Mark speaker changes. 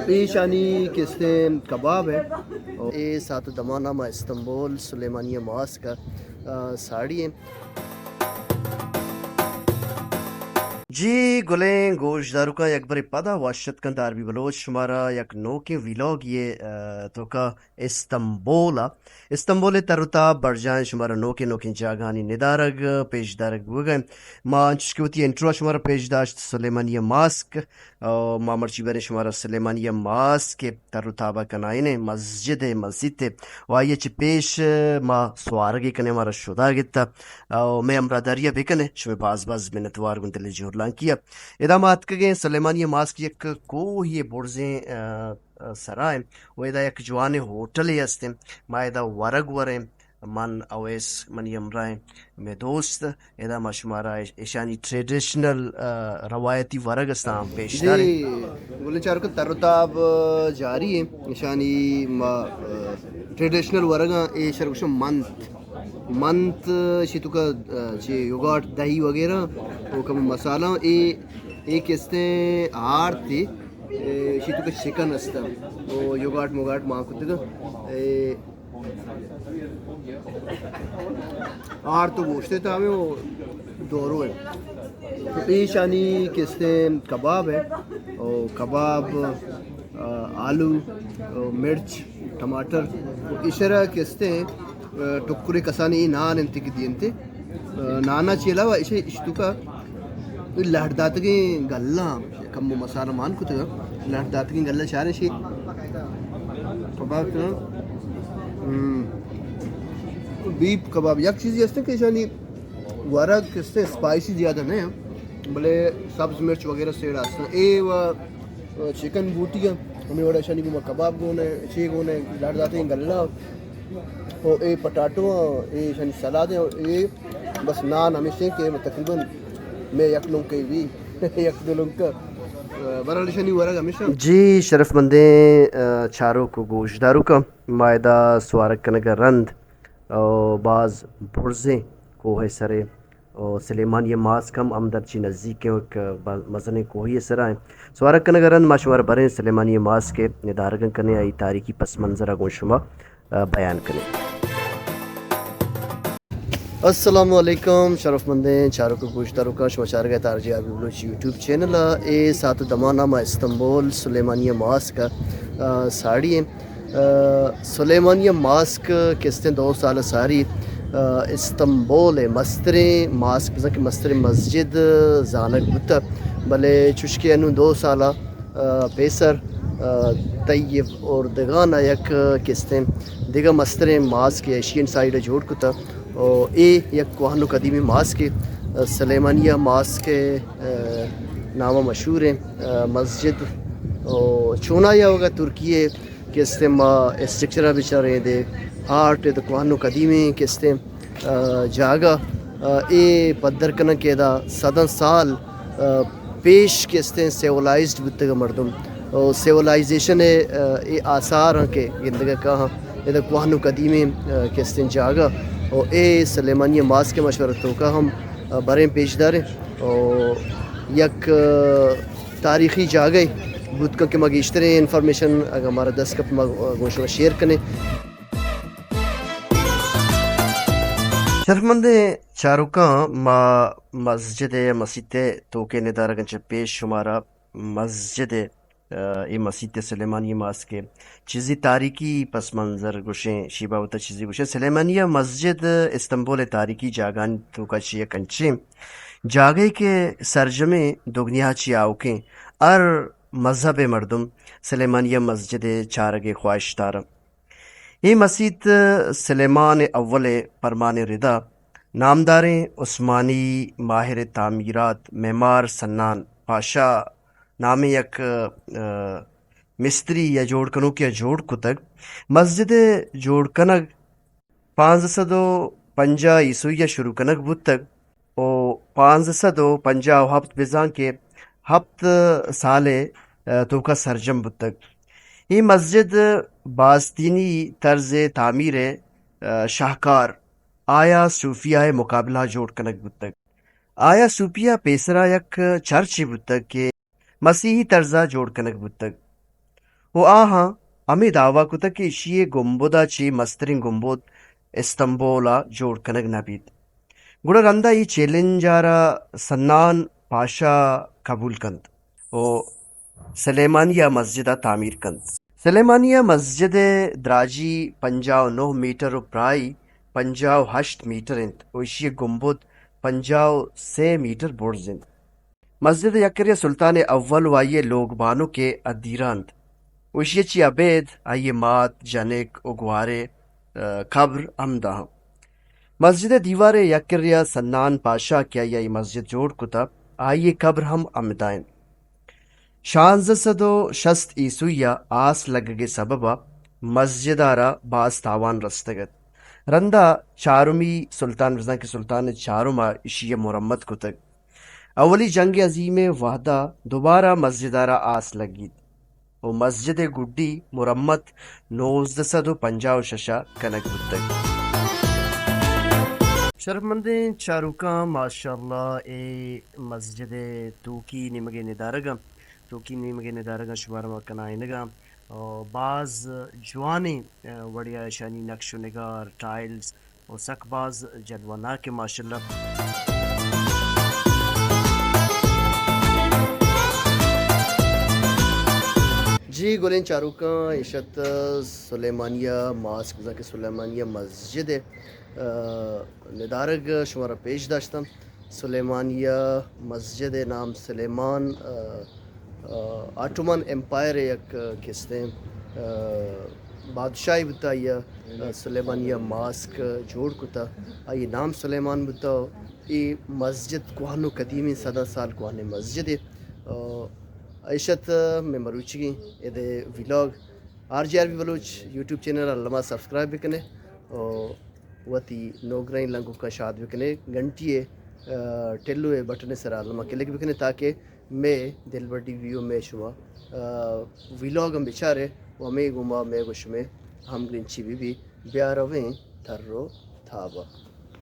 Speaker 1: پیشانی کستے کباب ہے اور یہ ساتھ دمانامہ استنبول سلیمانیہ ماسک کا ساڑی ہے. جی گلیں گوشت دارو کا یک بر پدا واشت کن داربی بلوچ شمارا یک نوکے ویلوگ یہ تو کا استنبول ترتا برجان شمارا نوکے جاگانی ندارگ پیش دارگ وگئے ما چشکوتی انٹرو شمارا پیش داشت سلیمانیہ ماسک ما مرچی برے شمارا سلیمانیہ ماسک ترتابہ کنائنے مسجد و آئیے چی پیش ما سوارگی کنے مارا شدا گتا میں امراداریہ بکنے شمی باز منتوار گندلی جورلان کیا ادامات کگیں سلیمانیہ ماسک یک کوہی برزیں سرائیں و ادا یک جوانے ہوٹل ہستیں ما ادا ورگ وریں من اویس منی امرائیں میں دوست ادا ما شمارا ایشانی ٹریڈیشنل روایتی ورگ استام پیش داریں. جی بولے چارو کا ترتاب جاری ہے ایشانی ٹریڈیشنل ورگاں اے شرکشم منت شیتو کا یوگاٹ دہی وغیرہ وہ کم مسالہ ایک استے ہار تھی شیتو کا چکن استا وہ یوگاٹ موگاٹ ماں کتے گا ہار تو گوشتے تھا ہمیں وہ دورو ہے. پیشانی کستے کباب ہے اور کباب آلو مرچ ٹماٹر اشرا کستے ٹکری کسانی نان انتکی دینتے نانا چی علاوہ اسے اشتو کا لہرداتگی گلہ کم مسالہ مان کو تگا لہرداتگی گلہ چارے شی کباب بیپ کباب یک چیزی ہستے کہ شانی ورگ کستے اسپائسی زیادہ نہیں ہیں بلے سبز مرچ وغیرہ سیڑا ہستے اے و چکن بوٹی ہمیں وڑا شانی کو کباب گونے چی گونے لہرداتگی گلہ اور اے پٹاٹو اے شانی سلاد ہے اور اے بس نان ہمیشہ کہ تقریباً میں یک لنگ کے بھی یک دو لنگ کا برحال شانی ورگ ہمیشہ. جی شرف مندیں چاروں کو گوشت دارو کا مائدہ سوارک کنگا رند اور بعض برزیں کو ہے سرے اور سلیمانیہ ماسک ہم امدرچی نزدیک مزنے کو ہی سرائیں سوارک کنگا رند ماشوار بریں سلیمانیہ ماسک کے ندارگن کنے آئی تاریخی پس منظرہ گون شما بیان کریں. السلام علیکم شرف مندیں چاروں کو گوشت دارو کا شما چار گئے تارجی آبی بلوچ یوٹیوب چینل اے ساتھ دمانامہ استنبول سلیمانیہ ماسک کا ساڑی ہے. سلیمانیہ ماسک کستے 2 سال ساری استنبول مستریں ماسک بزن کہ مستریں مسجد زانک بتا بلے چشکے انو 2 سالہ پیسر طیب اور دگانا یک کستے دیگا مستریں ماسک ایشین سائیڈ جوڑ کتا اور اے یک کوہنو قدیمی ماسک سلیمانیہ ماسک نامہ مشہور ہے مسجد اور چونا یا ہوگا ترکیے کستے ما اسٹرکچرہ بچارے دے آرٹ دا کوہنو قدیمی کستے جاگا اے پدر کنن کے دا 100 سال پیش کستے سیولائزڈ بتگا مردم اور سیولائزیشن اے آثار ہیں کہ گندگا کہاں اے دا کوہنو قدیمی کستے جاگا اور اے سلیمانیہ ماسک کے مشورت تو کا ہم بریں پیش داریں اور یک تاریخی جاگئی بود کا کہ مگیشتریں انفارمیشن اگر ہمارا 10 کپ گوشت شیئر کریں. شرف مندیں چاروں کا مسجد مسیح توکے ندارگن چھ پیش شمارا مسجد ای مسیح سلیمانیہ ماسک کے چیزی تاریخی پس منظر گوشیں شیبہ ہوتا چیزی گوشیں سلیمانیہ مسجد استنبول تاریخی جاگان تو کا چیئے کنچیں جاگے کے سرجمے دگنیا چی آوکیں ار مذہب مردم سلیمانیہ مسجد چارگ خواہش دارم. یہ مسجد سلیمان اول پرمان ردا نامداریں عثمانی ماہر تعمیرات معمار سنان پاشا نام یک مستری یا جوڑ کنو کیا جوڑ کتگ مسجد جوڑ کنگ 550 عیسویہ شروع کنگ بود تک او 550 ہفت بزان کے 7 سالے تو کا سرجم بود تک. یہ مسجد باستینی طرز تعمیر شاہکار آیا صوفیہ مقابلہ جوڑ کنک بود تک. آیا صوفیہ پیسرا یک چرچ بود تک کہ مسیحی طرزہ جوڑ کنک بود تک. و آها امی دعوی کتا کہ اشیے گمبودا چی مسترین گمبود استنبولا جوڑ کنگ نبید گڑا رندہ یہ چیلنجارا سنان پاشا قبول کند و سلیمانیہ مسجدہ تعمیر کند. سلیمانیہ مسجد دراجی 59 میٹر و پرائی 58 میٹر انت و اشی گمبد 53 میٹر بڑز انت. مسجد یکریہ سلطان اول و آئیے لوگ بانو کے ادیراند و اشی چی عبید آئیے مات جنک و گوارے قبر امدہ. مسجد دیوار یکریہ سنان پاشا کیا یہ مسجد جوڑ کتا آئیے قبر ہم امدائن. 1660 عیسویہ آس لگگے سببا مسجد آرا باز تاوان رستگت رندہ چارمی سلطان رضا کے سلطان چارما اشیہ مرمت کتگ. اولی جنگ عظیم وحدہ دوبارہ مسجد آرا آس لگید و مسجد گڈی مرمت 1956 کنک بتگ. شرف مندیں چاروکاں ماشاءاللہ اے مسجد توکی نمگے ندارگا شمار مکن آئینگا اور بعض جوانے وڑیا شانی نقش و نگار ٹائلز اور سک بعض جلوانہ کے ماشاءاللہ. جی گولین چاروکاں عشت سلیمانیہ ماسک زاکہ سلیمانیہ مسجد ندارگ شمارا پیش داشتم. سلیمانیہ مسجد نام سلیمان آٹومن امپائر یک کستیں بادشاہی بتا یا سلیمانیہ ماسک جوڑ کتا آئی نام سلیمان بتا. ای مسجد کوہنو قدیمی 100 سال کوہنے مسجد عیشت میں مروچی گئیں ادھے vlog RGRB Baloch YouTube channel علامہ سبسکرائب بکنے اور وتی نوگرائن لنگو کا شاد بکنے گھنٹیے ٹیلوے بٹنے سر علامہ کلک بکنے تاکہ میں دل بڑی ویو میں شما ویلاگ ہم بچارے و ہمیں گما میں گوش میں ہم گرنچی بھی بیارویں تھر رو تھابا.